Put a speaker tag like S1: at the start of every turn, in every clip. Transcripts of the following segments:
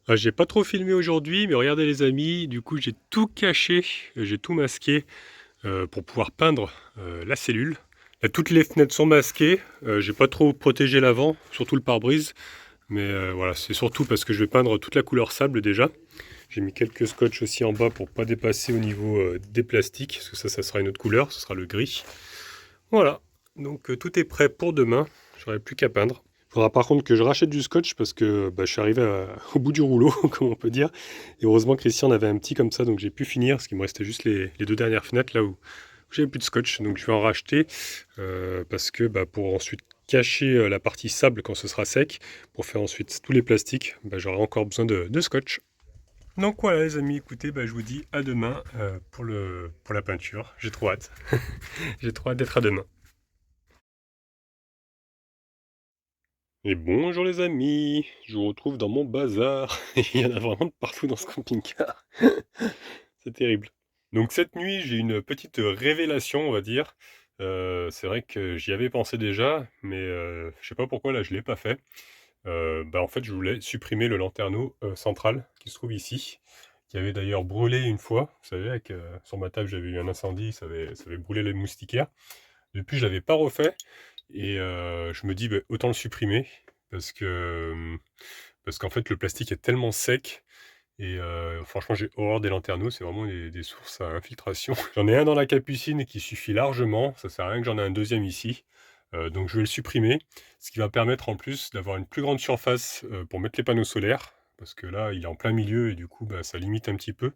S1: Ah, j'ai pas trop filmé aujourd'hui, mais regardez les amis, du coup j'ai tout caché, j'ai tout masqué pour pouvoir peindre la cellule. Là, toutes les fenêtres sont masquées, j'ai pas trop protégé l'avant, surtout le pare-brise, mais voilà, c'est surtout parce que je vais peindre toute la couleur sable déjà. J'ai mis quelques scotch aussi en bas pour pas dépasser au niveau des plastiques, parce que ça sera une autre couleur, ce sera le gris. Voilà, donc tout est prêt pour demain, j'aurai plus qu'à peindre. Il faudra par contre que je rachète du scotch parce que je suis arrivé au bout du rouleau, comme on peut dire. Et heureusement, Christian en avait un petit comme ça, donc j'ai pu finir, parce qu'il me restait juste les deux dernières fenêtres là où j'avais plus de scotch. Donc je vais en racheter parce que pour ensuite cacher la partie sable quand ce sera sec, pour faire ensuite tous les plastiques, j'aurai encore besoin de scotch. Donc voilà les amis, écoutez, je vous dis à demain pour la peinture. J'ai trop hâte. J'ai trop hâte d'être à demain. Et bonjour les amis, je vous retrouve dans mon bazar. Il y en a vraiment de partout dans ce camping-car. C'est terrible. Donc cette nuit, j'ai une petite révélation, on va dire. C'est vrai que j'y avais pensé déjà, mais je sais pas pourquoi là je l'ai pas fait. En fait, je voulais supprimer le lanterneau central qui se trouve ici, qui avait d'ailleurs brûlé une fois. Vous savez, sur ma table, j'avais eu un incendie, ça avait brûlé les moustiquaires. Depuis, je l'avais pas refait. Et je me dis, autant le supprimer, parce que parce qu'en fait, le plastique est tellement sec. Et franchement, j'ai horreur des lanterneaux, c'est vraiment des sources à infiltration. J'en ai un dans la capucine qui suffit largement, ça sert à rien que j'en ai un deuxième ici. Donc je vais le supprimer, ce qui va permettre en plus d'avoir une plus grande surface pour mettre les panneaux solaires, parce que là, il est en plein milieu et du coup, ça limite un petit peu.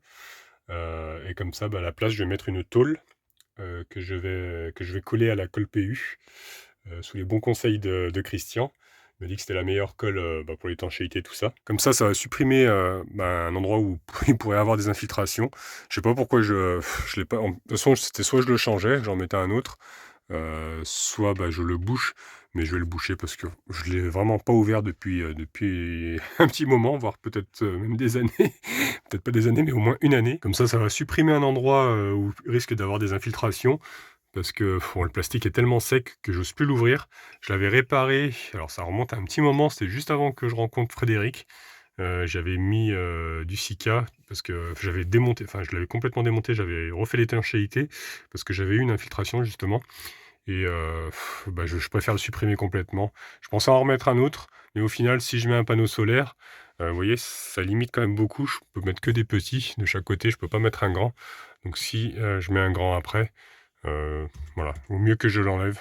S1: Et comme ça, à la place, je vais mettre une tôle que je vais coller à la colle PU, sous les bons conseils de Christian. Il m'a dit que c'était la meilleure colle pour l'étanchéité, tout ça. Comme ça va supprimer un endroit où il pourrait y avoir des infiltrations. Je sais pas pourquoi je l'ai pas. De toute façon, c'était soit je le changeais, j'en mettais un autre, soit je le bouche, mais je vais le boucher parce que je l'ai vraiment pas ouvert depuis un petit moment, voire peut-être même des années. Peut-être pas des années, mais au moins une année. Comme ça va supprimer un endroit où il risque d'avoir des infiltrations. Parce que le plastique est tellement sec que j'ose plus l'ouvrir. Je l'avais réparé, alors ça remonte à un petit moment, c'était juste avant que je rencontre Frédéric. J'avais mis du Sika parce que j'avais démonté, enfin je l'avais complètement démonté, j'avais refait l'étanchéité parce que j'avais eu une infiltration justement. Et je préfère le supprimer complètement. Je pensais en remettre un autre, mais au final, si je mets un panneau solaire, vous voyez, ça limite quand même beaucoup. Je peux mettre que des petits de chaque côté, je peux pas mettre un grand. Donc si je mets un grand après, voilà, vaut mieux que je l'enlève.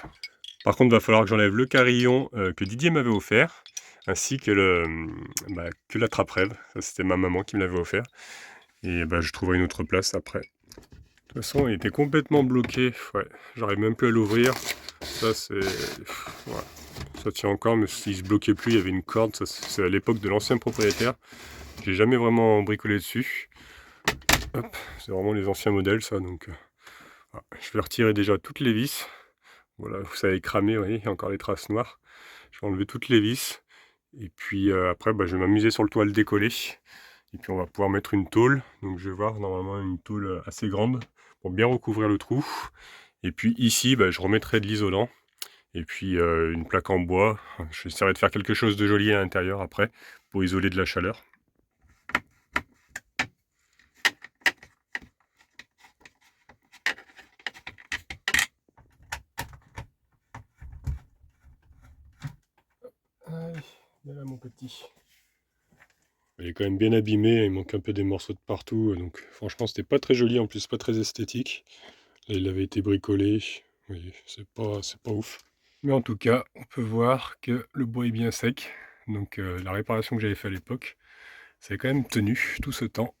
S1: Par contre, il va falloir que j'enlève le carillon que Didier m'avait offert, ainsi que que l'attrape-rêve. Ça, c'était ma maman qui me l'avait offert. Et je trouverai une autre place après. De toute façon, il était complètement bloqué. Ouais, j'arrive même plus à l'ouvrir. Ça, c'est... Ouais. Ça tient encore, mais s'il se bloquait plus, il y avait une corde. Ça, c'est à l'époque de l'ancien propriétaire. J'ai jamais vraiment bricolé dessus. Hop, c'est vraiment les anciens modèles, ça. Donc, voilà. Je vais retirer déjà toutes les vis. Voilà, ça a cramé, vous voyez, il y a encore les traces noires. Je vais enlever toutes les vis. Et puis après, je vais m'amuser sur le toit à le décoller. Et puis on va pouvoir mettre une tôle. Donc je vais voir normalement une tôle assez grande pour bien recouvrir le trou. Et puis ici, je remettrai de l'isolant. Et puis une plaque en bois. J'essaierai de faire quelque chose de joli à l'intérieur après pour isoler de la chaleur. Allez, viens là mon petit. Il est quand même bien abîmé, il manque un peu des morceaux de partout. Donc franchement, c'était pas très joli, en plus pas très esthétique. Là, il avait été bricolé. Oui, c'est pas ouf. Mais en tout cas, on peut voir que le bois est bien sec. Donc la réparation que j'avais fait à l'époque, ça a quand même tenu tout ce temps.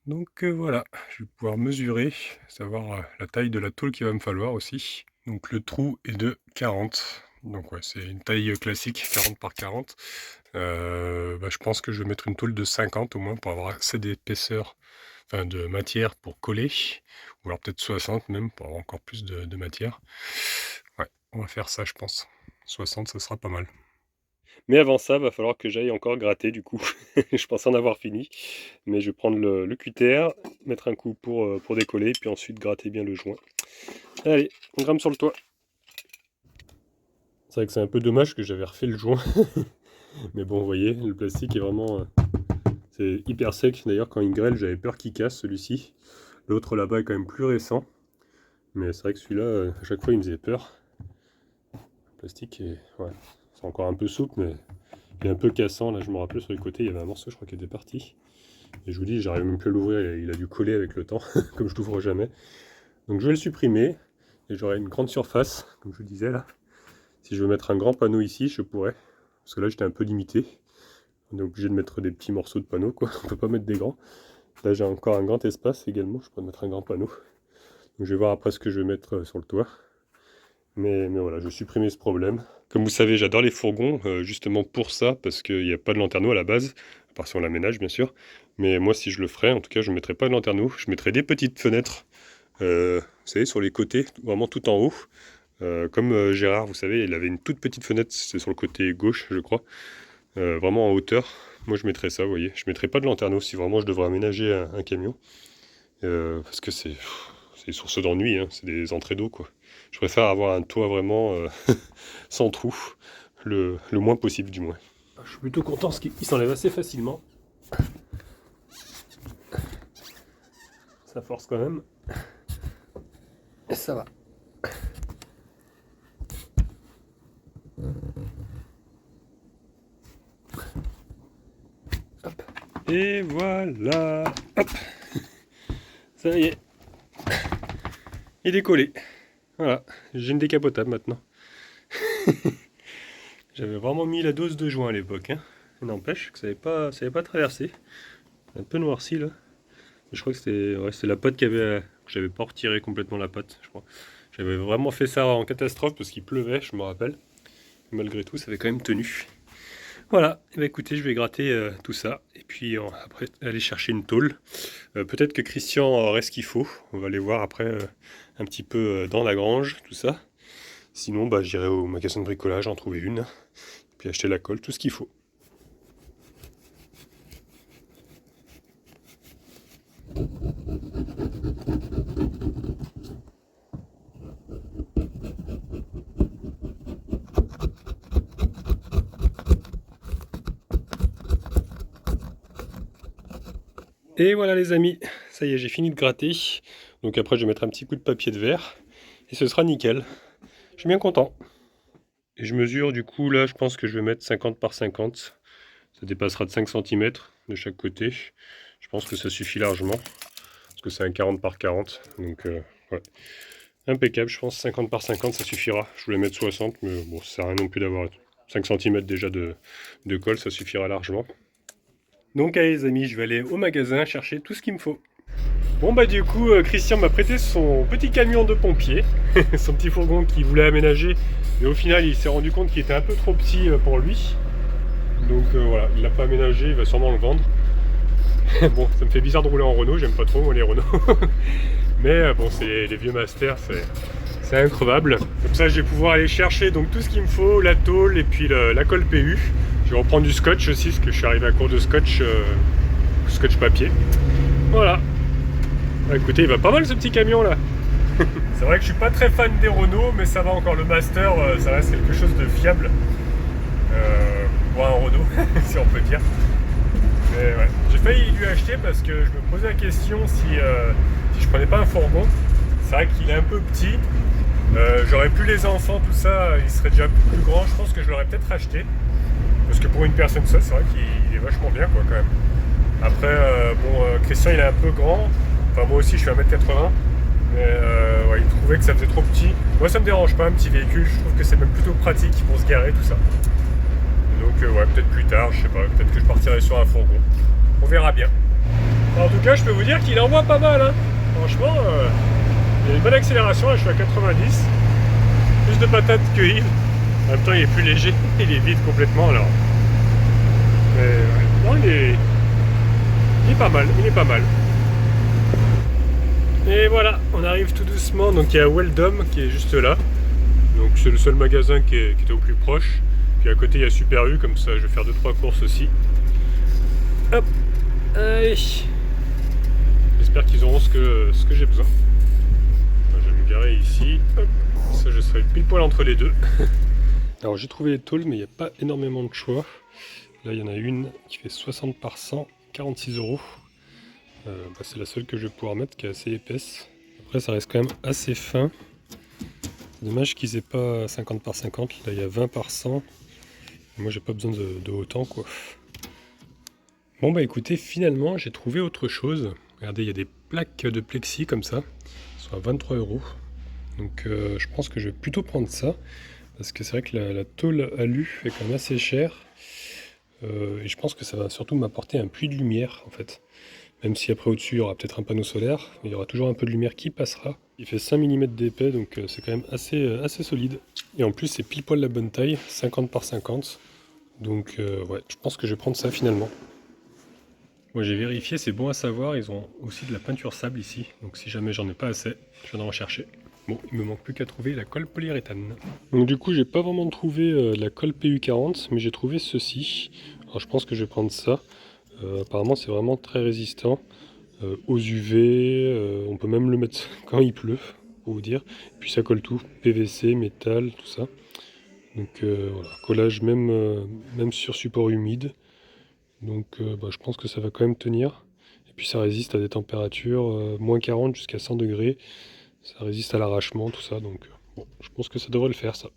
S1: Donc voilà, je vais pouvoir mesurer, savoir la taille de la tôle qu'il va me falloir aussi. Donc le trou est de 40. Donc ouais, c'est une taille classique, 40 par 40. Je pense que je vais mettre une tôle de 50 au moins pour avoir assez d'épaisseur, enfin de matière pour coller. Ou alors peut-être 60 même, pour avoir encore plus de matière. Ouais, on va faire ça je pense. 60, ça sera pas mal. Mais avant ça, va falloir que j'aille encore gratter du coup. Je pense en avoir fini. Mais je vais prendre le cutter, mettre un coup pour décoller, puis ensuite gratter bien le joint. Allez, on grimpe sur le toit. C'est vrai que c'est un peu dommage que j'avais refait le joint. Mais bon, vous voyez, le plastique est vraiment C'est hyper sec, d'ailleurs quand il grêle j'avais peur qu'il casse celui-ci. L'autre là-bas est quand même plus récent. Mais c'est vrai que celui-là, à chaque fois il me faisait peur. Le plastique est... ouais, c'est encore un peu souple mais il est un peu cassant. Là je me rappelle sur les côtés il y avait un morceau je crois qui était parti. Et je vous dis j'arrive même plus à l'ouvrir, il a dû coller avec le temps, comme je l'ouvre jamais. Donc je vais le supprimer et j'aurai une grande surface, comme je vous disais là. Si je veux mettre un grand panneau ici, je pourrais. Parce que là j'étais un peu limité. On est obligé de mettre des petits morceaux de panneaux quoi, on peut pas mettre des grands. Là j'ai encore un grand espace également, je peux mettre un grand panneau. Donc je vais voir après ce que je vais mettre sur le toit. Mais voilà, je vais supprimer ce problème. Comme vous savez, j'adore les fourgons, justement pour ça, parce qu'il n'y a pas de lanterneau à la base, à part si on l'aménage bien sûr. Mais moi si je le ferais, en tout cas je ne mettrais pas de lanterneau, je mettrais des petites fenêtres, vous savez, sur les côtés, vraiment tout en haut. Comme Gérard, vous savez, il avait une toute petite fenêtre, c'est sur le côté gauche je crois, vraiment en hauteur. Moi je mettrais ça, vous voyez, je mettrais pas de lanterneau si vraiment je devrais aménager un camion. Parce que c'est source d'ennui, hein, c'est des entrées d'eau quoi. Je préfère avoir un toit vraiment sans trou, le moins possible du moins. Je suis plutôt content parce qu'il s'enlève assez facilement. Ça force quand même. Et ça va. Hop. Et voilà. Hop. Ça y est. Il est collé. Voilà, j'ai une décapotable maintenant. J'avais vraiment mis la dose de joint à l'époque, hein. N'empêche que ça n'avait pas traversé. Un peu noirci là. Je crois que c'était la pâte que j'avais pas retiré complètement la pâte, je crois. J'avais vraiment fait ça en catastrophe parce qu'il pleuvait, je me rappelle. Malgré tout, ça avait quand même tenu. Voilà, et écoutez, je vais gratter tout ça. Et puis après, aller chercher une tôle. Peut-être que Christian aurait ce qu'il faut. On va aller voir après un petit peu dans la grange, tout ça. Sinon, bah, j'irai au magasin de bricolage, en trouver une. Puis acheter la colle, tout ce qu'il faut. Et voilà les amis, ça y est, j'ai fini de gratter. Donc après, je vais mettre un petit coup de papier de verre. Et ce sera nickel. Je suis bien content. Et je mesure du coup, là, je pense que je vais mettre 50 par 50. Ça dépassera de 5 cm de chaque côté. Je pense que ça suffit largement. Parce que c'est un 40 par 40. Donc, ouais. Impeccable, je pense 50 par 50, ça suffira. Je voulais mettre 60, mais bon, ça sert à rien non plus d'avoir 5 cm déjà de colle, ça suffira largement. Donc allez les amis, je vais aller au magasin chercher tout ce qu'il me faut. Bon bah du coup, Christian m'a prêté son petit camion de pompier, son petit fourgon qu'il voulait aménager, mais au final il s'est rendu compte qu'il était un peu trop petit pour lui. Donc voilà, il l'a pas aménagé, il va sûrement le vendre. Bon, ça me fait bizarre de rouler en Renault, j'aime pas trop moi les Renault. Mais bon, c'est les vieux masters, c'est increvable. Comme ça, je vais pouvoir aller chercher donc tout ce qu'il me faut, la tôle et puis la colle PU. Je vais reprendre du scotch aussi, parce que je suis arrivé à court de scotch, scotch papier. Voilà. Bah, écoutez, il va pas mal ce petit camion là. C'est vrai que je suis pas très fan des Renault, mais ça va encore. Le Master, ça reste quelque chose de fiable. Pour un Renault, si on peut dire. Mais ouais. J'ai failli lui acheter parce que je me posais la question si je prenais pas un fourgon. C'est vrai qu'il est un peu petit. J'aurais plus les enfants, tout ça, il serait déjà plus grand. Je pense que je l'aurais peut-être acheté. Parce que pour une personne seule, c'est vrai qu'il est vachement bien quoi quand même. Après, Christian il est un peu grand. Enfin moi aussi je suis 1m80. Mais ouais, il trouvait que ça faisait trop petit. Moi ça me dérange pas un petit véhicule. Je trouve que c'est même plutôt pratique pour se garer tout ça. Donc ouais, peut-être plus tard, je sais pas, peut-être que je partirai sur un fourgon. On verra bien. En tout cas, je peux vous dire qu'il envoie pas mal. Hein. Franchement, il y a une bonne accélération, là je suis à 90. Plus de patates que Yves. En même temps, il est plus léger, il est vide complètement alors. Mais ouais, non, il est pas mal, il est pas mal. Et voilà, on arrive tout doucement. Donc il y a Weldom qui est juste là. Donc c'est le seul magasin qui était au plus proche. Puis à côté il y a Super U, comme ça je vais faire 2-3 courses aussi. Hop, allez. J'espère qu'ils auront ce que j'ai besoin. Je vais me garer ici. Hop. Ça je serai pile poil entre les deux. Alors j'ai trouvé les tôles mais il n'y a pas énormément de choix. Là il y en a une qui fait 60 par 100 46 €. C'est la seule que je vais pouvoir mettre qui est assez épaisse. Après ça reste quand même assez fin. C'est dommage qu'ils aient pas 50 par 50, là il y a 20 par 100. Moi j'ai pas besoin de autant quoi. Bon bah écoutez, finalement j'ai trouvé autre chose. Regardez, il y a des plaques de plexi comme ça, soit 23 €. Donc je pense que je vais plutôt prendre ça. Parce que c'est vrai que la tôle alu est quand même assez chère. Et je pense que ça va surtout m'apporter un puits de lumière en fait. Même si après au-dessus il y aura peut-être un panneau solaire, mais il y aura toujours un peu de lumière qui passera. Il fait 5 mm d'épais, donc c'est quand même assez solide. Et en plus c'est pile poil la bonne taille, 50 par 50. Donc ouais, je pense que je vais prendre ça finalement. Moi j'ai vérifié, c'est bon à savoir, ils ont aussi de la peinture sable ici. Donc si jamais j'en ai pas assez, je viendrai en chercher. Bon, il me manque plus qu'à trouver la colle polyuréthane. Donc du coup, j'ai pas vraiment trouvé la colle PU40, mais j'ai trouvé ceci. Alors je pense que je vais prendre ça. Apparemment, c'est vraiment très résistant aux UV. On peut même le mettre quand il pleut, pour vous dire. Et puis ça colle tout, PVC, métal, tout ça. Donc voilà, collage même sur support humide. Donc je pense que ça va quand même tenir. Et puis ça résiste à des températures moins 40 jusqu'à 100 degrés. Ça résiste à l'arrachement, tout ça, donc bon, je pense que ça devrait le faire ça.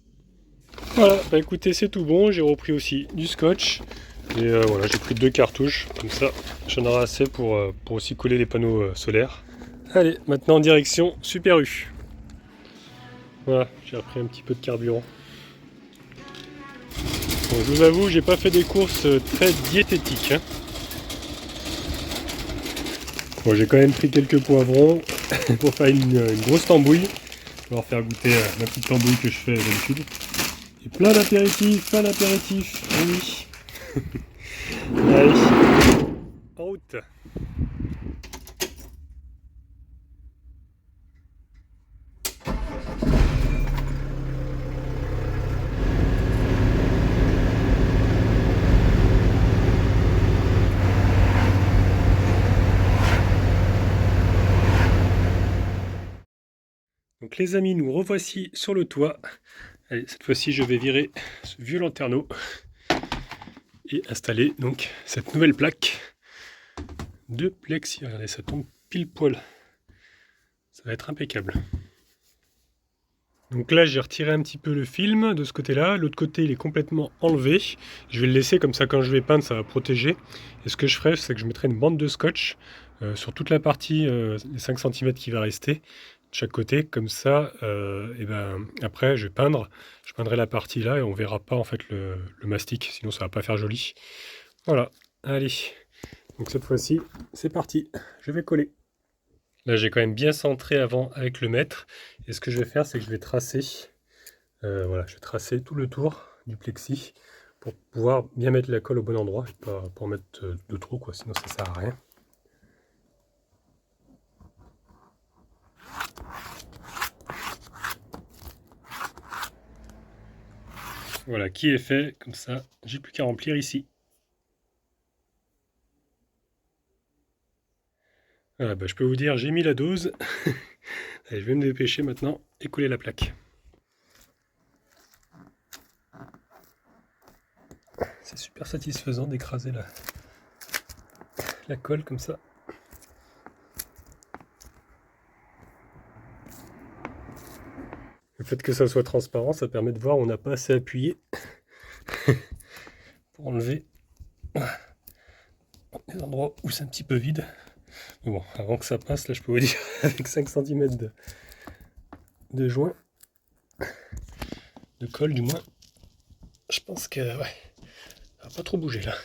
S1: Voilà, bah écoutez, c'est tout bon, j'ai repris aussi du scotch. Et voilà, j'ai pris 2 cartouches, comme ça j'en aurai assez pour aussi coller les panneaux solaires. Allez, maintenant en direction Super U. Voilà, j'ai repris un petit peu de carburant. Bon, je vous avoue, j'ai pas fait des courses très diététiques. Hein. Bon, j'ai quand même pris quelques poivrons pour faire une grosse tambouille. Je vais leur faire goûter ma petite tambouille que je fais d'habitude. Et plein d'apéritifs, plein d'apéritifs. Oui. Allez, en route. Donc les amis, nous revoici sur le toit. Allez, cette fois-ci, je vais virer ce vieux lanterneau et installer donc cette nouvelle plaque de plexi. Regardez, ça tombe pile poil. Ça va être impeccable. Donc là, j'ai retiré un petit peu le film de ce côté-là. L'autre côté, il est complètement enlevé. Je vais le laisser comme ça, quand je vais peindre, ça va protéger. Et ce que je ferai, c'est que je mettrai une bande de scotch sur toute la partie, les 5 cm qui va rester, de chaque côté. Comme ça, et ben, après, je vais peindre. Je peindrai la partie là et on verra pas en fait le mastic. Sinon, ça va pas faire joli. Voilà. Allez. Donc cette fois-ci, c'est parti. Je vais coller. Là, j'ai quand même bien centré avant avec le mètre. Et ce que je vais faire, c'est que je vais tracer. Voilà, je vais tracer tout le tour du plexi pour pouvoir bien mettre la colle au bon endroit et pas en mettre de trop, quoi, sinon ça sert à rien. Voilà, qui est fait, comme ça, j'ai plus qu'à remplir ici. Voilà, bah, je peux vous dire, j'ai mis la dose. Allez, je vais me dépêcher maintenant et coller la plaque. C'est super satisfaisant d'écraser la colle comme ça. Le fait que ça soit transparent, ça permet de voir où on n'a pas assez appuyé pour enlever les endroits où c'est un petit peu vide. Mais bon, avant que ça passe, là je peux vous dire, avec 5 cm de joint, de colle du moins, je pense que ouais, ça va pas trop bouger là.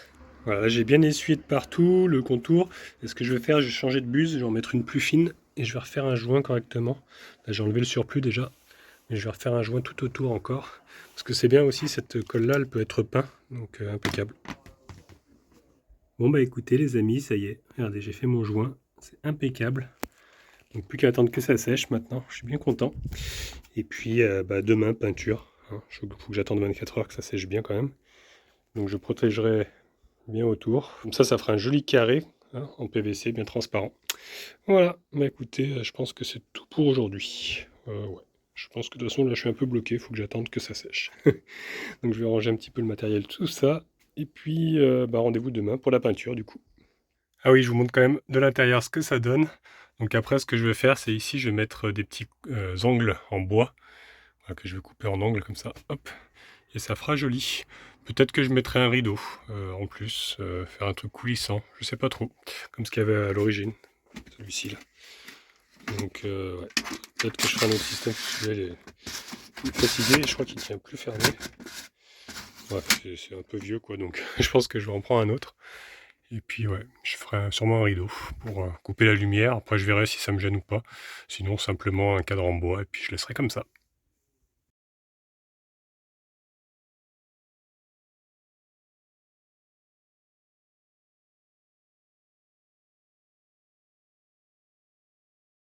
S1: Voilà, j'ai bien essuyé de partout le contour. Et ce que je vais faire, je vais changer de buse, je vais en mettre une plus fine et je vais refaire un joint correctement. Là j'ai enlevé le surplus déjà, mais je vais refaire un joint tout autour encore. Parce que c'est bien aussi, cette colle là, elle peut être peinte, donc impeccable. Bon bah écoutez les amis, ça y est, regardez, j'ai fait mon joint, c'est impeccable. Donc plus qu'à attendre que ça sèche maintenant, je suis bien content. Et puis demain, peinture. Hein. Il faut que j'attende 24 heures que ça sèche bien quand même. Donc je protégerai bien autour. Comme ça fera un joli carré hein, en PVC bien transparent. Voilà, bah écoutez, je pense que c'est tout pour aujourd'hui. Ouais. Je pense que de toute façon là je suis un peu bloqué, il faut que j'attende que ça sèche. Donc je vais ranger un petit peu le matériel, tout ça. Et puis rendez-vous demain pour la peinture du coup. Ah oui, je vous montre quand même de l'intérieur ce que ça donne. Donc après, ce que je vais faire, c'est ici, je vais mettre des petits angles en bois, voilà, que je vais couper en angles comme ça, hop, et ça fera joli. Peut-être que je mettrai un rideau en plus, faire un truc coulissant, je sais pas trop, comme ce qu'il y avait à l'origine, celui-ci là. Donc ouais, peut-être que je ferai un autre système, parce que celui-là il est plus fatigué, je crois qu'il tient plus fermé. Ouais, c'est un peu vieux quoi, donc je pense que je vais en prendre un autre. Et puis ouais, je ferai sûrement un rideau pour couper la lumière. Après je verrai si ça me gêne ou pas. Sinon simplement un cadre en bois et puis je laisserai comme ça.